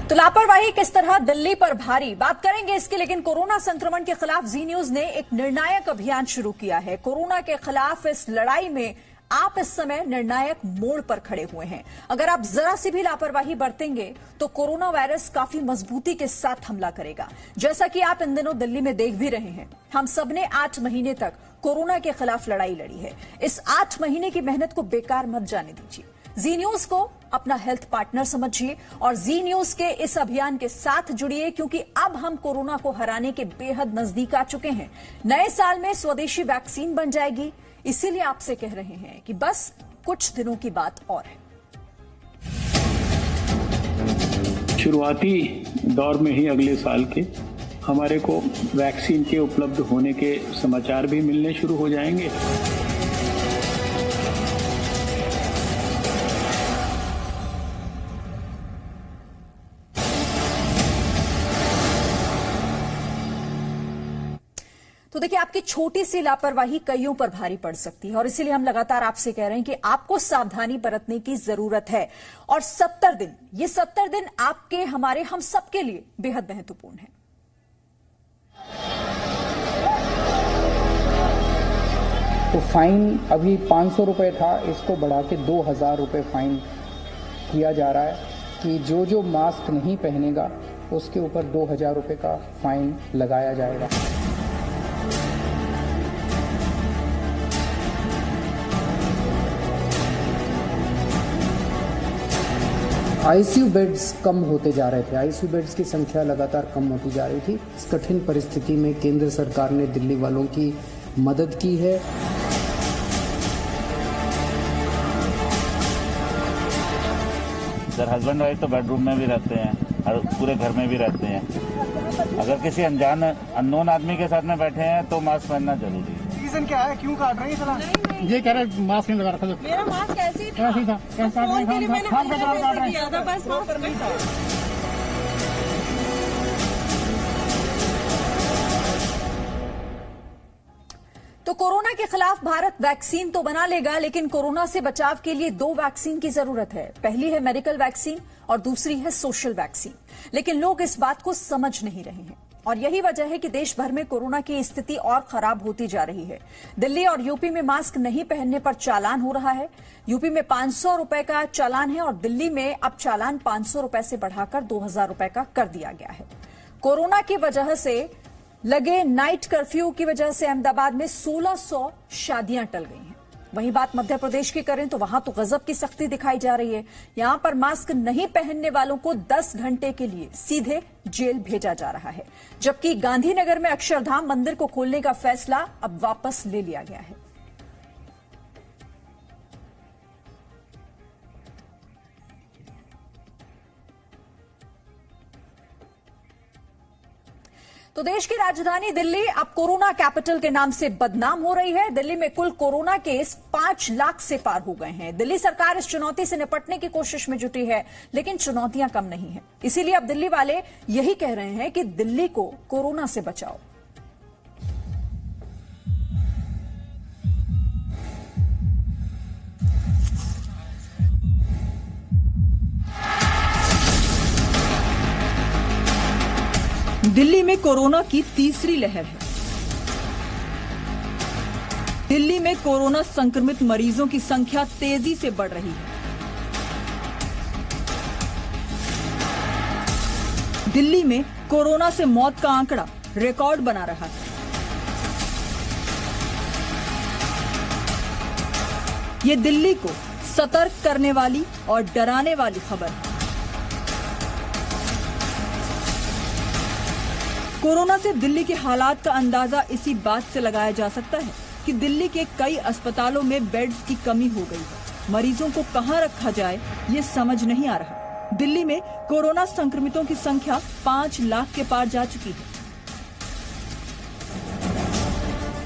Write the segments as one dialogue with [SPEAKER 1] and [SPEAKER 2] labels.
[SPEAKER 1] तो लापरवाही किस तरह दिल्ली पर भारी, बात करेंगे इसकी। लेकिन कोरोना संक्रमण के खिलाफ जी न्यूज ने एक निर्णायक अभियान शुरू किया है। कोरोना के खिलाफ इस लड़ाई में आप इस समय निर्णायक मोड़ पर खड़े हुए हैं। अगर आप जरा सी भी लापरवाही बरतेंगे तो कोरोना वायरस काफी मजबूती के साथ हमला करेगा, जैसा कि आप इन दिनों दिल्ली में देख भी रहे हैं। हम सबने 8 महीने तक कोरोना के खिलाफ लड़ाई लड़ी है। इस 8 महीने की मेहनत को बेकार मत जाने दीजिए। जी न्यूज को अपना हेल्थ पार्टनर समझिए और जी न्यूज के इस अभियान के साथ जुड़िए, क्योंकि अब हम कोरोना को हराने के बेहद नजदीक आ चुके हैं। नए साल में स्वदेशी वैक्सीन बन जाएगी। इसीलिए आपसे कह रहे हैं कि बस कुछ दिनों की बात और है।
[SPEAKER 2] शुरुआती दौर में ही अगले साल के हमारे को वैक्सीन के उपलब्ध होने के समाचार भी मिलने शुरू हो जाएंगे।
[SPEAKER 1] तो देखिए, आपकी छोटी सी लापरवाही कईयों पर भारी पड़ सकती है और इसीलिए हम लगातार आपसे कह रहे हैं कि आपको सावधानी बरतने की जरूरत है। और 70 दिन आपके, हमारे, हम सबके लिए बेहद महत्वपूर्ण है।
[SPEAKER 3] तो फाइन अभी 500 रुपए था, इसको बढ़ा के 2000 रुपए फाइन किया जा रहा है कि जो मास्क नहीं पहनेगा उसके ऊपर 2000 रुपए का फाइन लगाया जाएगा। आईसीयू बेड्स कम होते जा रहे थे, आईसीयू बेड्स की संख्या लगातार कम होती जा रही थी। इस कठिन परिस्थिति में केंद्र सरकार ने दिल्ली वालों की मदद की है।
[SPEAKER 4] सर, हस्बैंड वाइफ तो बेडरूम में भी रहते हैं और पूरे घर में भी रहते हैं। अगर किसी अननोन आदमी के साथ में बैठे हैं तो मास्क पहनना जरूरी है।
[SPEAKER 5] रीजन क्या है, क्यों काट रहे हैं इतना?
[SPEAKER 6] ये कह रहे मास्क नहीं लगा रखा था।
[SPEAKER 5] मेरा मास्क ऐसे ही
[SPEAKER 6] था, ऐसे था,
[SPEAKER 5] फोन के लिए मैंने किया था, बस प्रॉपर नहीं था।
[SPEAKER 1] तो कोरोना के खिलाफ भारत वैक्सीन तो बना लेगा, लेकिन कोरोना से बचाव के लिए 2 वैक्सीन की जरूरत है। पहली है मेडिकल वैक्सीन और दूसरी है सोशल वैक्सीन। लेकिन लोग इस बात को समझ नहीं रहे हैं और यही वजह है कि देश भर में कोरोना की स्थिति और खराब होती जा रही है। दिल्ली और यूपी में मास्क नहीं पहनने पर चालान हो रहा है। यूपी में 500 रुपए का चालान है और दिल्ली में अब चालान 500 रुपए से बढ़ाकर 2000 रुपए का कर दिया गया है। कोरोना की वजह से लगे नाइट कर्फ्यू की वजह से अहमदाबाद में 1600 शादियां टल गई हैं। वहीं बात मध्य प्रदेश की करें तो वहां तो गजब की सख्ती दिखाई जा रही है। यहां पर मास्क नहीं पहनने वालों को 10 घंटे के लिए सीधे जेल भेजा जा रहा है, जबकि गांधीनगर में अक्षरधाम मंदिर को खोलने का फैसला अब वापस ले लिया गया है। तो देश की राजधानी दिल्ली अब कोरोना कैपिटल के नाम से बदनाम हो रही है। दिल्ली में कुल कोरोना केस 5 लाख से पार हो गए हैं। दिल्ली सरकार इस चुनौती से निपटने की कोशिश में जुटी है, लेकिन चुनौतियां कम नहीं है। इसीलिए अब दिल्ली वाले यही कह रहे हैं कि दिल्ली को कोरोना से बचाओ।
[SPEAKER 7] दिल्ली में कोरोना की तीसरी लहर है। दिल्ली में कोरोना संक्रमित मरीजों की संख्या तेजी से बढ़ रही है। दिल्ली में कोरोना से मौत का आंकड़ा रिकॉर्ड बना रहा है। ये दिल्ली को सतर्क करने वाली और डराने वाली खबर है। कोरोना से दिल्ली के हालात का अंदाजा इसी बात से लगाया जा सकता है कि दिल्ली के कई अस्पतालों में बेड्स की कमी हो गई है। मरीजों को कहां रखा जाए ये समझ नहीं आ रहा। दिल्ली में कोरोना संक्रमितों की संख्या 5 लाख के पार जा चुकी है।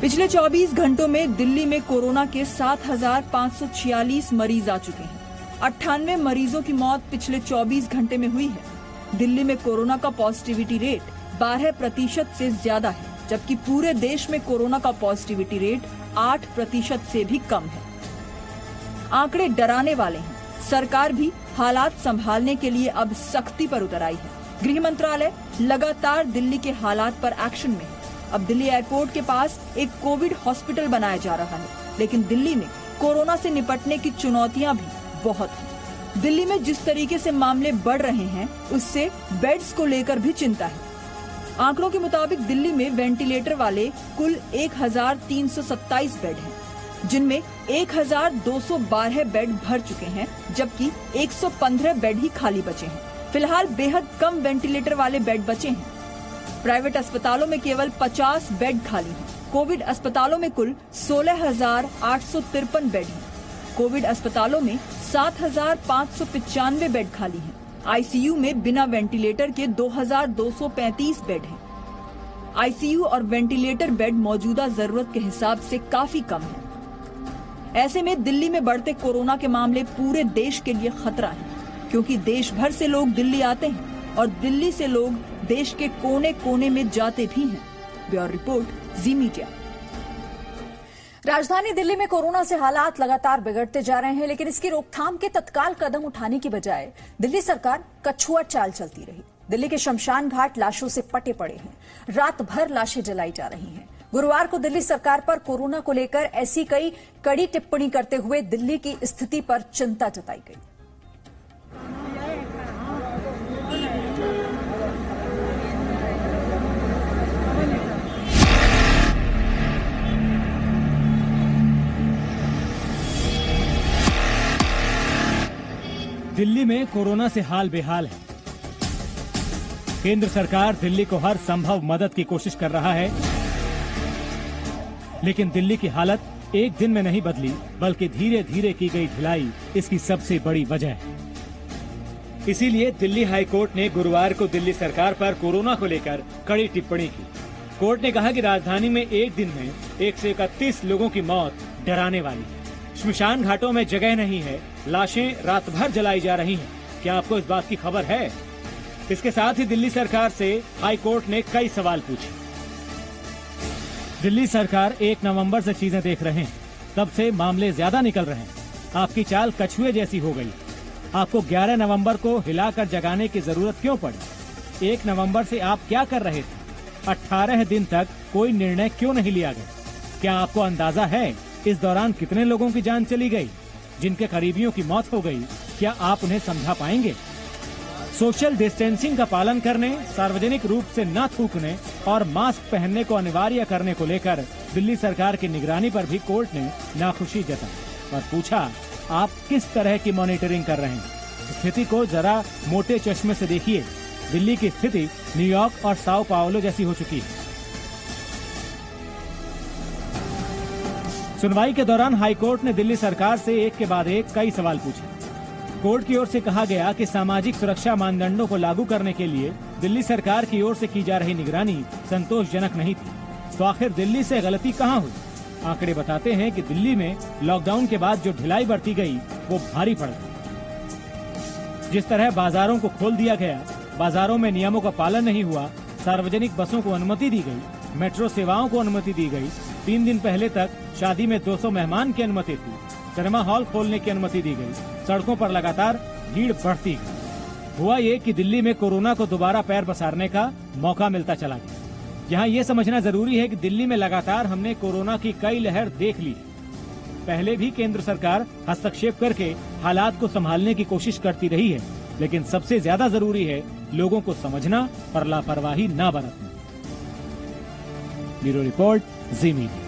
[SPEAKER 7] पिछले 24 घंटों में दिल्ली में कोरोना के 7546 मरीज आ चुके हैं। 98 मरीजों की मौत पिछले 24 घंटे में हुई है। दिल्ली में कोरोना का पॉजिटिविटी रेट 12% से ज्यादा है, जबकि पूरे देश में कोरोना का पॉजिटिविटी रेट 8% से भी कम है। आंकड़े डराने वाले हैं। सरकार भी हालात संभालने के लिए अब सख्ती पर उतर आई है। गृह मंत्रालय लगातार दिल्ली के हालात पर एक्शन में है। अब दिल्ली एयरपोर्ट के पास एक कोविड हॉस्पिटल बनाया जा रहा है, लेकिन दिल्ली में कोरोना से निपटने की चुनौतियां भी बहुत हैं। दिल्ली में जिस तरीके से मामले बढ़ रहे हैं, उससे बेड्स को लेकर भी चिंता है। आंकड़ों के मुताबिक दिल्ली में वेंटिलेटर वाले कुल 1327 बेड हैं, जिनमें 1212 बेड भर चुके हैं, जबकि 115 बेड ही खाली बचे हैं। फिलहाल बेहद कम वेंटिलेटर वाले बेड बचे हैं। प्राइवेट अस्पतालों में केवल 50 बेड खाली हैं। कोविड अस्पतालों में कुल 16,853 बेड हैं। कोविड अस्पतालों में 7,595 बेड खाली हैं। आईसीयू में बिना वेंटिलेटर के 2,235 बेड हैं। आईसीयू और वेंटिलेटर बेड मौजूदा जरूरत के हिसाब से काफी कम है। ऐसे में दिल्ली में बढ़ते कोरोना के मामले पूरे देश के लिए खतरा है, क्योंकि देश भर से लोग दिल्ली आते हैं और दिल्ली से लोग देश के कोने कोने में जाते भी हैं। ब्यूरो रिपोर्ट, जी मीडिया।
[SPEAKER 1] राजधानी दिल्ली में कोरोना से हालात लगातार बिगड़ते जा रहे हैं, लेकिन इसकी रोकथाम के तत्काल कदम उठाने की बजाय दिल्ली सरकार कछुआ चाल चलती रही। दिल्ली के शमशान घाट लाशों से पटे पड़े हैं। रात भर लाशें जलाई जा रही हैं। गुरुवार को दिल्ली सरकार पर कोरोना को लेकर ऐसी कई कड़ी टिप्पणी करते हुए दिल्ली की स्थिति पर चिंता जताई गई।
[SPEAKER 8] दिल्ली में कोरोना से हाल बेहाल है। केंद्र सरकार दिल्ली को हर संभव मदद की कोशिश कर रहा है, लेकिन दिल्ली की हालत एक दिन में नहीं बदली, बल्कि धीरे धीरे की गई ढिलाई इसकी सबसे बड़ी वजह है। इसीलिए दिल्ली हाई कोर्ट ने गुरुवार को दिल्ली सरकार पर कोरोना को लेकर कड़ी टिप्पणी की। कोर्ट ने कहा कि राजधानी में एक दिन में 131 लोगों की मौत डराने वाली है। श्मशान घाटों में जगह नहीं है, लाशें रात भर जलाई जा रही हैं। क्या आपको इस बात की खबर है? इसके साथ ही दिल्ली सरकार से हाई कोर्ट ने कई सवाल पूछे। दिल्ली सरकार 1 नवंबर से चीजें देख रहे हैं, तब से मामले ज्यादा निकल रहे हैं। आपकी चाल कछुए जैसी हो गई। आपको 11 नवंबर को हिलाकर जगाने की जरूरत क्यों पड़ी? 1 नवंबर से आप क्या कर रहे थे? 18 दिन तक कोई निर्णय क्यों नहीं लिया गया? क्या आपको अंदाजा है इस दौरान कितने लोगों की जान चली गई, जिनके करीबियों की मौत हो गई? क्या आप उन्हें समझा पाएंगे? सोशल डिस्टेंसिंग का पालन करने, सार्वजनिक रूप से न थूकने और मास्क पहनने को अनिवार्य करने को लेकर दिल्ली सरकार की निगरानी पर भी कोर्ट ने नाखुशी जताई और पूछा, आप किस तरह की मॉनिटरिंग कर रहे हैं? स्थिति को जरा मोटे चश्मे से देखिए। दिल्ली की स्थिति न्यूयॉर्क और साओ पाओलो जैसी हो चुकी है। सुनवाई के दौरान हाईकोर्ट ने दिल्ली सरकार से एक के बाद एक कई सवाल पूछे। कोर्ट की ओर से कहा गया कि सामाजिक सुरक्षा मानदंडों को लागू करने के लिए दिल्ली सरकार की ओर से की जा रही निगरानी संतोषजनक नहीं थी। तो आखिर दिल्ली से गलती कहां हुई? आंकड़े बताते हैं कि दिल्ली में लॉकडाउन के बाद जो ढिलाई बरती गई वो भारी पड़ गई। जिस तरह बाजारों को खोल दिया गया, बाजारों में नियमों का पालन नहीं हुआ, सार्वजनिक बसों को अनुमति दी गई, मेट्रो सेवाओं को अनुमति दी गई, 3 दिन पहले तक शादी में 200 मेहमान की अनुमति थी, सिनेमा हॉल खोलने की अनुमति दी गई, सड़कों पर लगातार भीड़ बढ़ती गई। हुआ ये कि दिल्ली में कोरोना को दोबारा पैर पसारने का मौका मिलता चला गया। यहाँ ये समझना जरूरी है कि दिल्ली में लगातार हमने कोरोना की कई लहर देख ली। पहले भी केंद्र सरकार हस्तक्षेप करके हालात को संभालने की कोशिश करती रही है, लेकिन सबसे ज्यादा जरूरी है लोगों को समझना और लापरवाही न बरतना। ब्यूरो रिपोर्ट, जी मीडिया।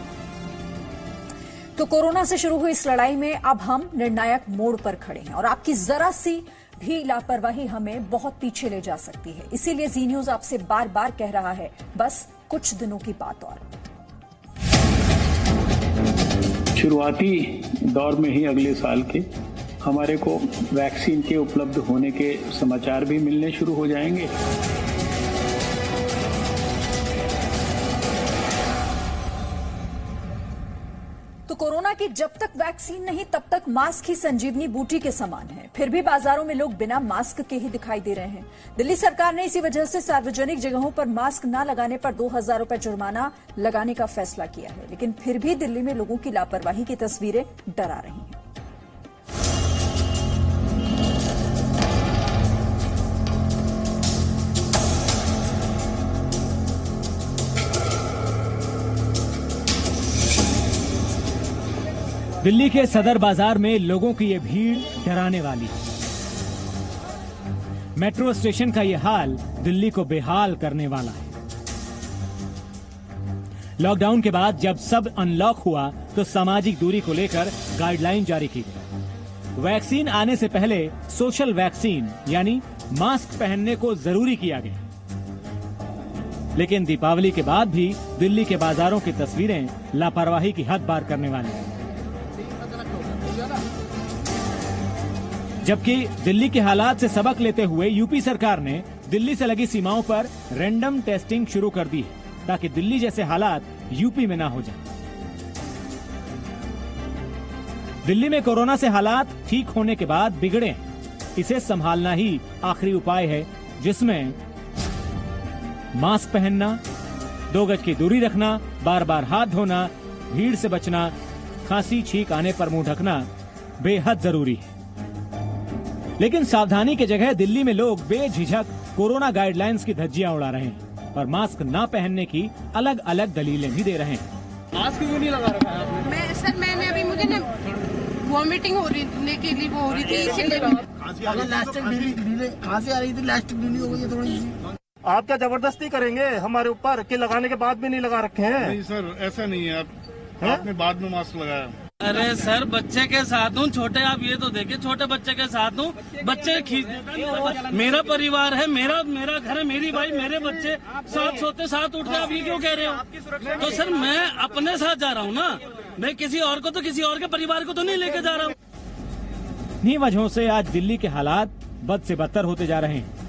[SPEAKER 1] तो कोरोना से शुरू हुई इस लड़ाई में अब हम निर्णायक मोड़ पर खड़े हैं और आपकी जरा सी भी लापरवाही हमें बहुत पीछे ले जा सकती है। इसीलिए जी न्यूज आपसे बार बार कह रहा है, बस कुछ दिनों की बात और।
[SPEAKER 2] शुरुआती दौर में ही अगले साल के हमारे को वैक्सीन के उपलब्ध होने के समाचार भी मिलने शुरू हो जाएंगे।
[SPEAKER 1] तो कोरोना की जब तक वैक्सीन नहीं तब तक मास्क ही संजीवनी बूटी के समान है। फिर भी बाजारों में लोग बिना मास्क के ही दिखाई दे रहे हैं। दिल्ली सरकार ने इसी वजह से सार्वजनिक जगहों पर मास्क न लगाने पर 2000 रुपए जुर्माना लगाने का फैसला किया है, लेकिन फिर भी दिल्ली में लोगों की लापरवाही की तस्वीरें डरा रही हैं।
[SPEAKER 8] दिल्ली के सदर बाजार में लोगों की ये भीड़ डराने वाली है। मेट्रो स्टेशन का ये हाल दिल्ली को बेहाल करने वाला है। लॉकडाउन के बाद जब सब अनलॉक हुआ तो सामाजिक दूरी को लेकर गाइडलाइन जारी की गई। वैक्सीन आने से पहले सोशल वैक्सीन यानी मास्क पहनने को जरूरी किया गया, लेकिन दीपावली के बाद भी दिल्ली के बाजारों की तस्वीरें लापरवाही की हद पार करने वाली हैं। जबकि दिल्ली के हालात से सबक लेते हुए यूपी सरकार ने दिल्ली से लगी सीमाओं पर रैंडम टेस्टिंग शुरू कर दी है, ताकि दिल्ली जैसे हालात यूपी में ना हो जाए। दिल्ली में कोरोना से हालात ठीक होने के बाद बिगड़े, इसे संभालना ही आखिरी उपाय है, जिसमें मास्क पहनना, 2 गज की दूरी रखना, बार बार हाथ धोना, भीड़ से बचना, खांसी छींक आने पर मुंह ढकना बेहद जरूरी है। लेकिन सावधानी की जगह दिल्ली में लोग बेझिझक कोरोना गाइडलाइंस की धज्जियां उड़ा रहे हैं और मास्क न पहनने की अलग अलग दलीलें भी दे रहे हैं।
[SPEAKER 6] मास्क क्यों नहीं लगा रखा है आपने?
[SPEAKER 5] मैंने अभी मुझे ना वॉमिटिंग हो रही के लिए वो हो रही थी, इसीलिए
[SPEAKER 6] लास्टिक खांसी आ रही थी, लास्टिक ढीली हो गई है थोड़ी सी। आप क्या जबरदस्ती करेंगे हमारे ऊपर कि लगाने के बाद भी नहीं लगा रखे हैं?
[SPEAKER 9] नहीं सर, ऐसा नहीं है। आपने बाद में मास्क लगाया।
[SPEAKER 10] अरे सर, बच्चे के साथ हूँ, छोटे आप ये तो देखिए, छोटे बच्चे के साथ हूँ, बच्चे मेरा परिवार है, मेरा घर है, मेरी भाई, मेरे बच्चे साथ सोते साथ उठते, आप ये क्यों कह रहे हो? तो सर मैं अपने साथ जा रहा हूँ ना, मैं किसी और को तो किसी और के परिवार को तो नहीं लेके जा रहा हूँ।
[SPEAKER 8] इन्हीं वजहों से आज दिल्ली के हालात बद से बदतर होते जा रहे हैं।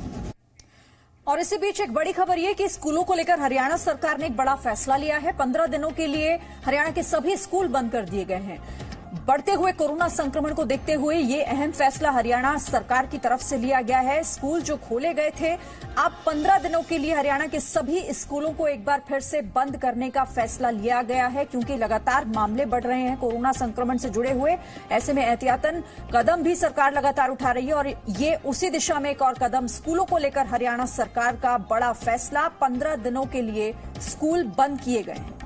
[SPEAKER 1] और इसी बीच एक बड़ी खबर यह कि स्कूलों को लेकर हरियाणा सरकार ने एक बड़ा फैसला लिया है। 15 दिनों के लिए हरियाणा के सभी स्कूल बंद कर दिए गए हैं। बढ़ते हुए कोरोना संक्रमण को देखते हुए ये अहम फैसला हरियाणा सरकार की तरफ से लिया गया है। स्कूल जो खोले गए थे, अब 15 दिनों के लिए हरियाणा के सभी स्कूलों को एक बार फिर से बंद करने का फैसला लिया गया है, क्योंकि लगातार मामले बढ़ रहे हैं कोरोना संक्रमण से जुड़े हुए। ऐसे में एहतियातन कदम भी सरकार लगातार उठा रही है और ये उसी दिशा में एक और कदम स्कूलों को लेकर हरियाणा सरकार का बड़ा फैसला। 15 दिनों के लिए स्कूल बंद किए गए हैं।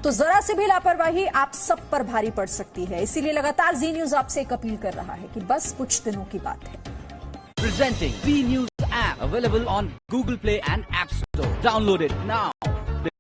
[SPEAKER 1] तो जरा से भी लापरवाही आप सब पर भारी पड़ सकती है, इसीलिए लगातार जी न्यूज आपसे एक अपील कर रहा है कि बस कुछ दिनों की बात है।
[SPEAKER 11] Presenting B News app available on Google Play and App Store. Download it now.